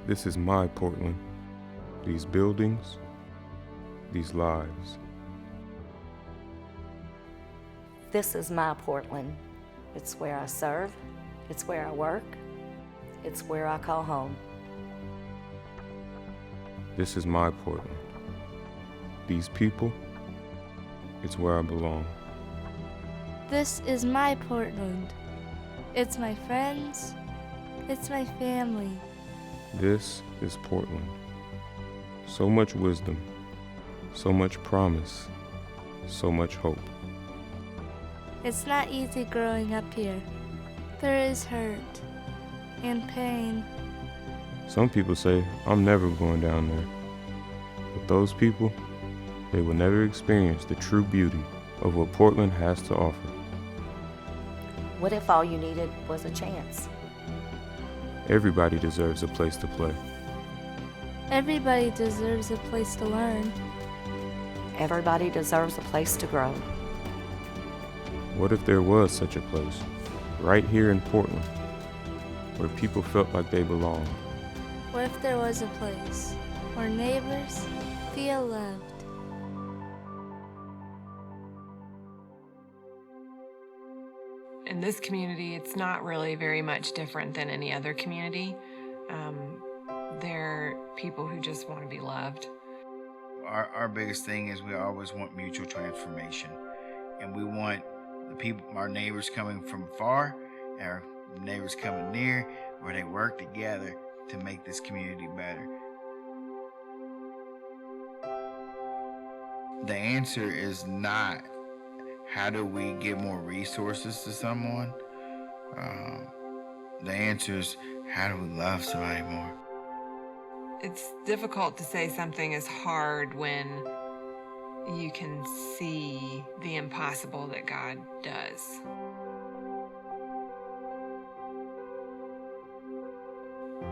This is my Portland. These buildings, these lives. This is my Portland. It's where I serve, it's where I work, it's where I call home. This is my Portland. These people, it's where I belong. This is my Portland. It's my friends, it's my family. This is Portland. So much wisdom, so much promise, so much hope. It's not easy growing up here. There is hurt and pain. Some people say, I'm never going down there. But those people, they will never experience the true beauty of what Portland has to offer. What if all you needed was a chance? Everybody deserves a place to play. Everybody deserves a place to learn. Everybody deserves a place to grow. What if there was such a place, right here in Portland, where people felt like they belonged? What if there was a place where neighbors feel loved? In this community, it's not really very much different than any other community. They're people who just want to be loved. Our biggest thing is we always want mutual transformation. And we want the people, our neighbors coming from far, and our neighbors coming near, where they work together to make this community better. The answer is not how do we get more resources to someone. The answer is how do we love somebody more. It's difficult to say something is hard when you can see the impossible that God does.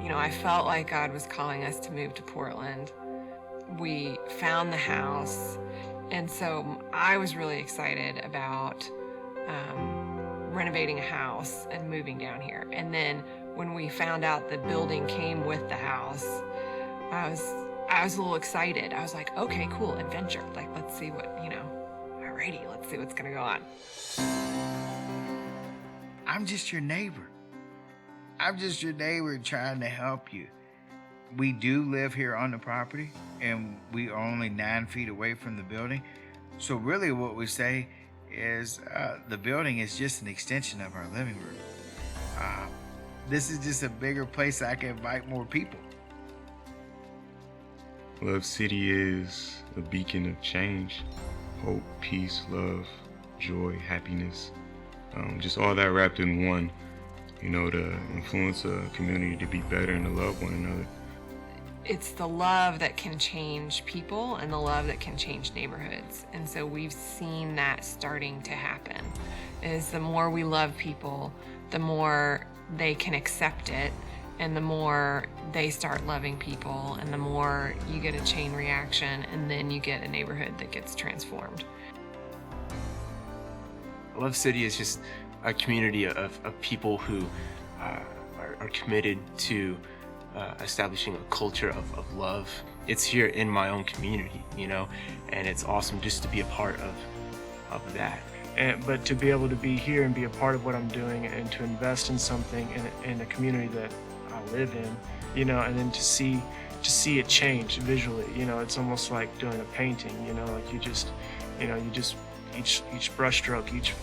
You know, I felt like God was calling us to move to Portland. We found the house, and so I was really excited about renovating a house and moving down here. And then when we found out the building came with the house, I was a little excited. I was like, okay, cool, adventure. Like, let's see what, alrighty, let's see what's gonna go on. I'm just your neighbor. I'm just your neighbor trying to help you. We do live here on the property, and we are only 9 feet away from the building. So really what we say is the building is just an extension of our living room. This is just a bigger place I can invite more people. Love City is a beacon of change, hope, peace, love, joy, happiness, just all that wrapped in one, to influence a community to be better and to love one another. It's the love that can change people and the love that can change neighborhoods. And so we've seen that starting to happen, is the more we love people, the more they can accept it, and the more they start loving people, and the more you get a chain reaction, and then you get a neighborhood that gets transformed. Love City is just a community of people who are committed to establishing a culture of love. It's here in my own community, and it's awesome just to be a part of that. But to be able to be here and be a part of what I'm doing and to invest in something in a community that I live in, and then to see it change visually, it's almost like doing a painting, like you just each brush stroke, each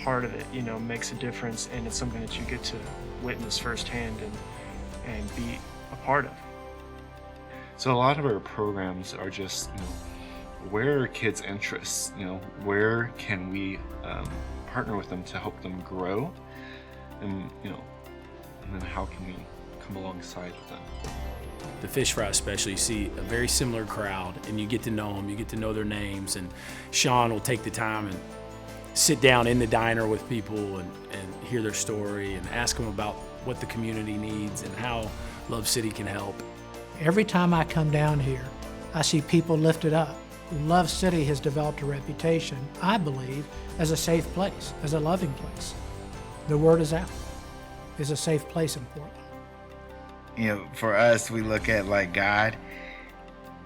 part of it, makes a difference, and it's something that you get to witness firsthand and be a part of. So a lot of our programs are just, where are kids' interests? Where can we partner with them to help them grow? And, and then how can we come alongside with them? The Fish Fry especially, you see a very similar crowd, and you get to know them, you get to know their names, and Sean will take the time and sit down in the diner with people and hear their story and ask them about what the community needs and how Love City can help. Every time I come down here, I see people lifted up. Love City has developed a reputation, I believe, as a safe place, as a loving place. The word is out. It's a safe place in Portland. You know, for us, we look at like God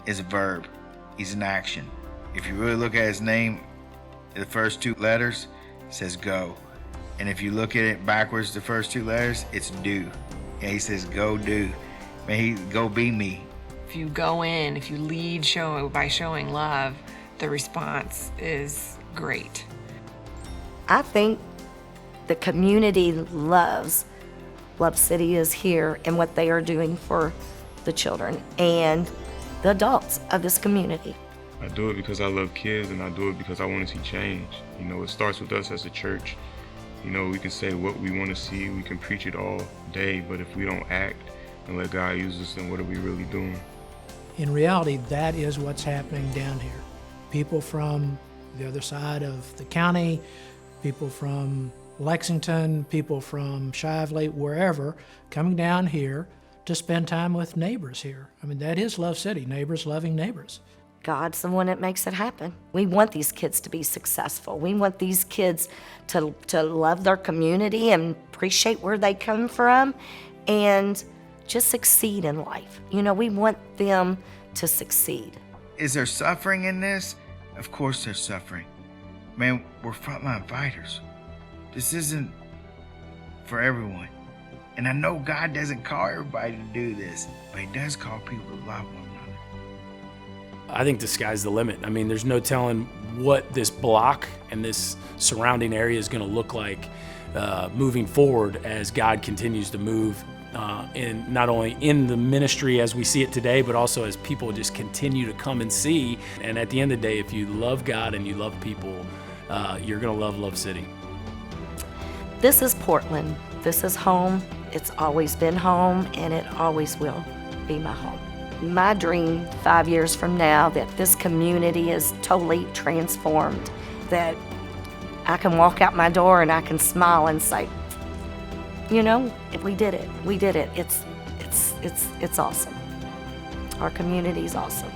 is a verb. He's an action. If you really look at his name, the first 2 letters says go. And if you look at it backwards, the first 2 letters, it's do. And he says, go do. Go be me. If you go in, if you lead by showing love, the response is great. I think the community loves Love City is here and what they are doing for the children and the adults of this community. I do it because I love kids, and I do it because I want to see change. You know, it starts with us as a church. You know, we can say what we want to see, we can preach it all day, but if we don't act and let God use us, then what are we really doing? In reality, that is what's happening down here. People from the other side of the county, people from Lexington, people from Shively, wherever, coming down here to spend time with neighbors here. I mean, that is Love City, neighbors loving neighbors. God's the one that makes it happen. We want these kids to be successful. We want these kids to love their community and appreciate where they come from and just succeed in life. You know, we want them to succeed. Is there suffering in this? Of course there's suffering. Man, we're frontline fighters. This isn't for everyone. And I know God doesn't call everybody to do this, but he does call people to love one another. I think the sky's the limit. I mean, there's no telling what this block and this surrounding area is going to look like moving forward as God continues to move in not only in the ministry as we see it today, but also as people just continue to come and see. And at the end of the day, if you love God and you love people, you're going to love Love City. This is Portland. This is home. It's always been home, and it always will be my home. My dream 5 years from now that this community is totally transformed, that I can walk out my door and I can smile and say, you know, we did it. We did it. It's awesome. Our community is awesome.